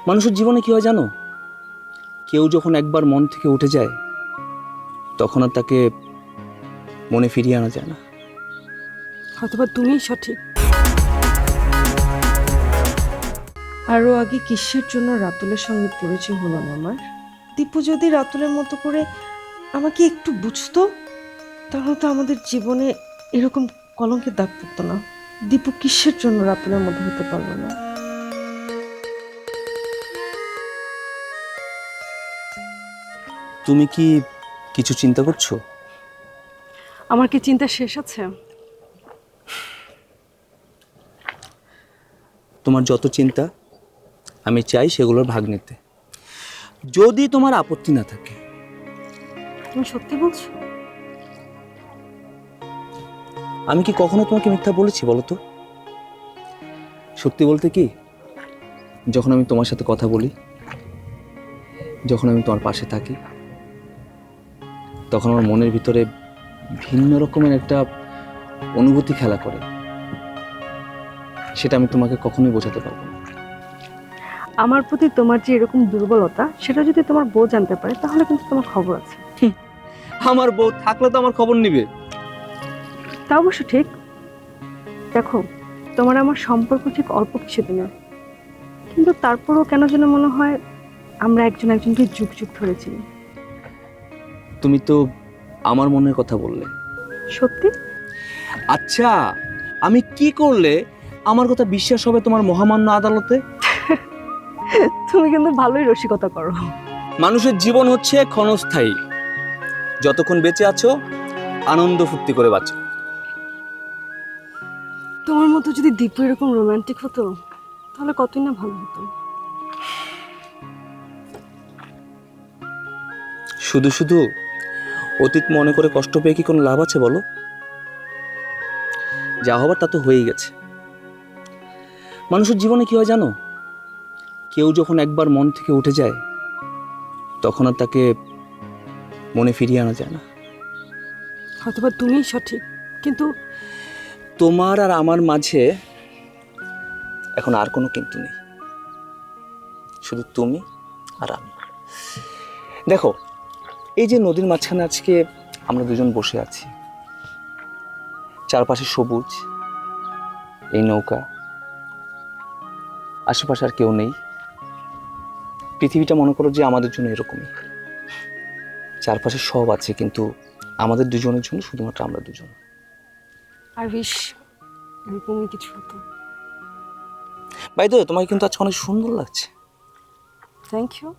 মানুষের জীবনে কি হয় জানো, কেউ যখন একবার মন থেকে উঠে যায় তখন আর তাকে মনে ফিরিয়ে আনা যায় না। হয়তোবা তুমিই সঠিক। আরো আগে কিসের জন্য রাতুলের সঙ্গে পরিচয় হলো না আমার? দীপু যদি রাতুলের মতো করে আমাকে একটু বুঝতো, তাহলে তো আমাদের জীবনে এরকম কলঙ্কের দাগ পড়তো না। দীপু কিসের জন্য রাতুলের মতো হতে পারলো না? তুমি কি কিছু চিন্তা করছো? আমার কি চিন্তা শেষ আছে? তোমার যত চিন্তা আমি চাই সেগুলোর ভাগ নিতে, যদি তোমার আপত্তি না থাকে। তুমি সত্যি বলছো? আমি কি কখনো তোমাকে মিথ্যা বলেছি বলো তো? সত্যি বলতে কি, যখন আমি তোমার সাথে কথা বলি, যখন আমি তোমার পাশে থাকি, তখন আমার মনের ভিতরে ভিন্ন রকমের একটা অনুভূতি খেলা করে। সেটা আমি তোমাকে কখনোই বোঝাতে পারবো না। আমার প্রতি তোমার যে এরকম দুর্বলতা, সেটা যদি তোমার বউ জানতে পারে তাহলে কিন্তু তোমার খবর আছে। আমার বউ থাকলে তো আমার খবর নিবে। তা অবশ্য ঠিক। দেখো, তোমার আমার সম্পর্ক ঠিক অল্প কিছুদিনের, কিন্তু তারপরও কেন যেন মনে হয় আমরা একজন একজনকে যুগ যুগ ধরে চিনি। তুমি তো আমার মনের কথা বললে। সত্যি? আচ্ছা, আমি কি করলে আমার কথা বিশ্বাস হবে তোমার মহামান্য আদালতে? তুমি কিন্তু ভালোই রসিকতা করো। মানুষের জীবন হচ্ছে ক্ষণস্থায়ী, যতক্ষণ বেঁচে আছো আনন্দ ফুর্তি করে বাঁচো। তোমার মতো যদি দীপু এরকম রোমান্টিক হতো তাহলে কতই না ভালো হতো। শুধু শুধু অতীত মনে করে কষ্ট পেয়ে কি কোনো লাভ আছে বলো? যা হবার তা তো হয়েই গেছে। মানুষের জীবনে কি হয় জানো, কেউ যখন একবার মন থেকে উঠে যায় তখন আর তাকে মনে ফিরিয়ে আনা যায় না। হয়তোবা তুমিই সঠিক, কিন্তু তোমার আর আমার মাঝে এখন আর কোনো কিন্তু নেই, শুধু তুমি আর আমি। দেখো, এই যে নদীর মাঝখানে আজকে আমরা দুজন বসে আছি, চারপাশে সবুজ, এই নৌকা, আশেপাশে আর কেউ নেই। পৃথিবীটা মনে করো যে আমাদের জন্য এরকমই, চারপাশে সব আছে কিন্তু আমাদের দুজনের জন্য শুধুমাত্র আমরা দুজন। আর বেশ এরকমই কিছু হতো। বাই দ্য ওয়ে, তোমাকে কিন্তু আজকে অনেক সুন্দর লাগছে। Thank you.